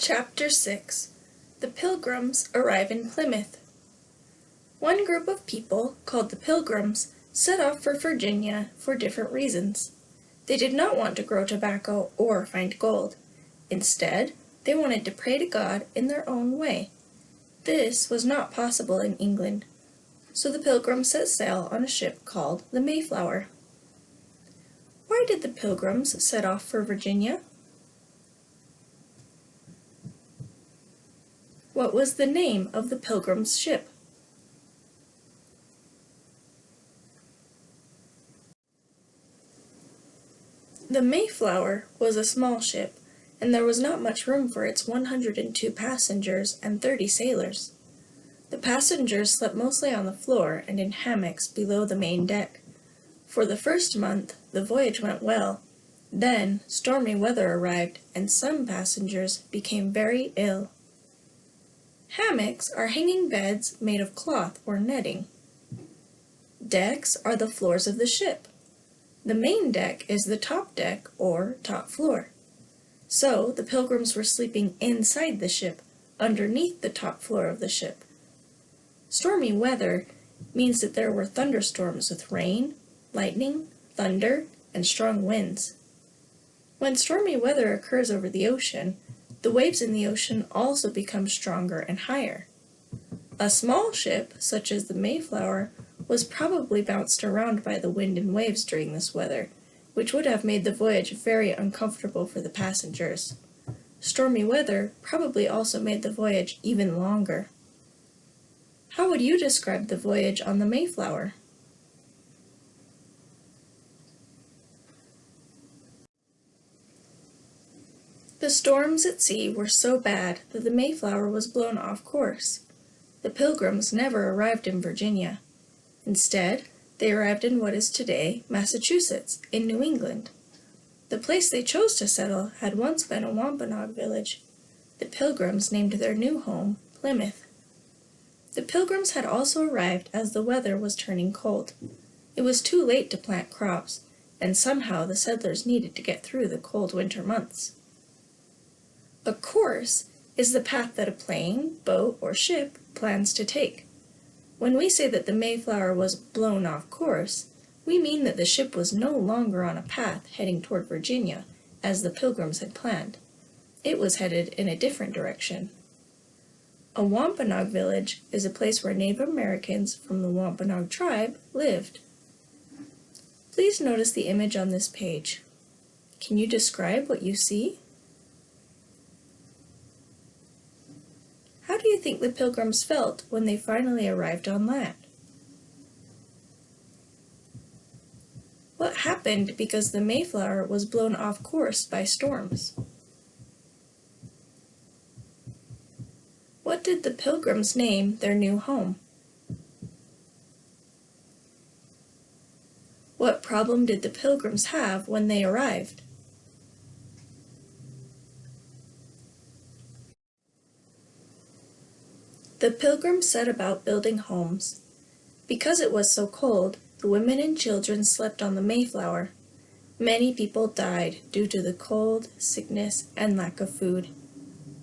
Chapter 6 The Pilgrims Arrive in Plymouth. One group of people, called the Pilgrims, set off for Virginia for different reasons. They did not want to grow tobacco or find gold. Instead, they wanted to pray to God in their own way. This was not possible in England, so the Pilgrims set sail on a ship called the Mayflower. Why did the Pilgrims set off for Virginia? What was the name of the Pilgrims' ship? The Mayflower was a small ship, and there was not much room for its 102 passengers and 30 sailors. The passengers slept mostly on the floor and in hammocks below the main deck. For the first month, the voyage went well. Then, stormy weather arrived, and some passengers became very ill. Hammocks are hanging beds made of cloth or netting. Decks are the floors of the ship. The main deck is the top deck or top floor. So the Pilgrims were sleeping inside the ship, underneath the top floor of the ship. Stormy weather means that there were thunderstorms with rain, lightning, thunder, and strong winds. When stormy weather occurs over the ocean, the waves in the ocean also become stronger and higher. A small ship, such as the Mayflower, was probably bounced around by the wind and waves during this weather, which would have made the voyage very uncomfortable for the passengers. Stormy weather probably also made the voyage even longer. How would you describe the voyage on the Mayflower? The storms at sea were so bad that the Mayflower was blown off course. The Pilgrims never arrived in Virginia. Instead, they arrived in what is today Massachusetts, in New England. The place they chose to settle had once been a Wampanoag village. The Pilgrims named their new home Plymouth. The Pilgrims had also arrived as the weather was turning cold. It was too late to plant crops, and somehow the settlers needed to get through the cold winter months. A course is the path that a plane, boat, or ship plans to take. When we say that the Mayflower was blown off course, we mean that the ship was no longer on a path heading toward Virginia, as the Pilgrims had planned. It was headed in a different direction. A Wampanoag village is a place where Native Americans from the Wampanoag tribe lived. Please notice the image on this page. Can you describe what you see? How do you think the Pilgrims felt when they finally arrived on land? What happened because the Mayflower was blown off course by storms? What did the Pilgrims name their new home? What problem did the Pilgrims have when they arrived? The Pilgrims set about building homes. Because it was so cold, the women and children slept on the Mayflower. Many people died due to the cold, sickness, and lack of food.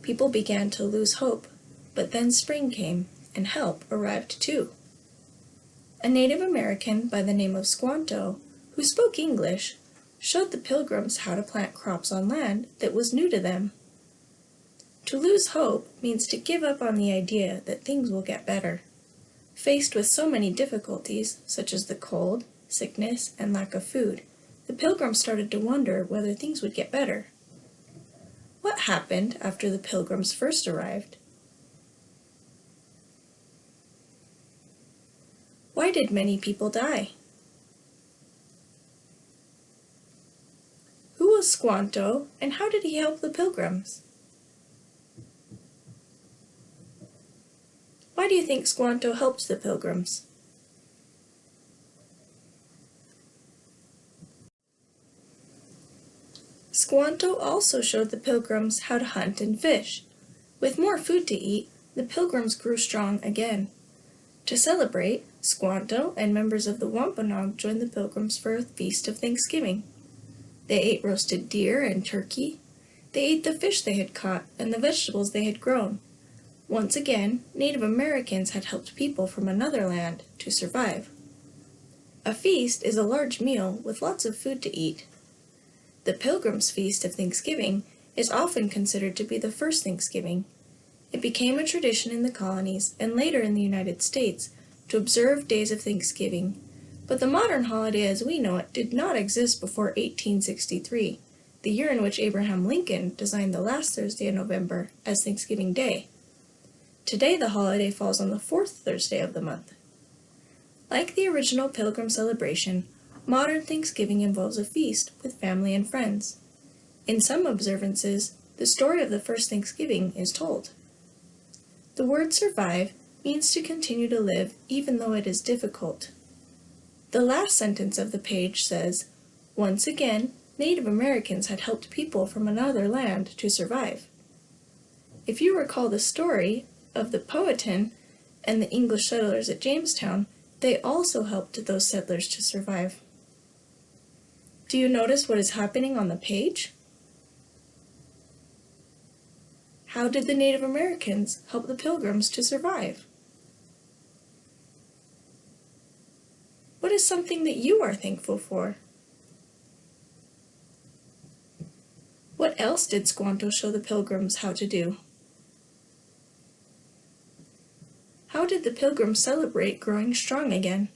People began to lose hope, but then spring came, and help arrived too. A Native American by the name of Squanto, who spoke English, showed the Pilgrims how to plant crops on land that was new to them. To lose hope means to give up on the idea that things will get better. Faced with so many difficulties, such as the cold, sickness, and lack of food, the Pilgrims started to wonder whether things would get better. What happened after the Pilgrims first arrived? Why did many people die? Who was Squanto, and how did he help the Pilgrims? Why do you think Squanto helped the Pilgrims? Squanto also showed the Pilgrims how to hunt and fish. With more food to eat, the Pilgrims grew strong again. To celebrate, Squanto and members of the Wampanoag joined the Pilgrims for a feast of Thanksgiving. They ate roasted deer and turkey. They ate the fish they had caught and the vegetables they had grown. Once again, Native Americans had helped people from another land to survive. A feast is a large meal with lots of food to eat. The Pilgrims' feast of Thanksgiving is often considered to be the first Thanksgiving. It became a tradition in the colonies and later in the United States to observe days of Thanksgiving, but the modern holiday as we know it did not exist before 1863, the year in which Abraham Lincoln designed the last Thursday in November as Thanksgiving Day. Today the holiday falls on the fourth Thursday of the month. Like the original Pilgrim celebration, modern Thanksgiving involves a feast with family and friends. In some observances, the story of the first Thanksgiving is told. The word survive means to continue to live even though it is difficult. The last sentence of the page says, "Once again, Native Americans had helped people from another land to survive." If you recall the story of the Powhatan and the English settlers at Jamestown, they also helped those settlers to survive. Do you notice what is happening on the page? How did the Native Americans help the Pilgrims to survive? What is something that you are thankful for? What else did Squanto show the Pilgrims how to do? How did the Pilgrims celebrate growing strong again?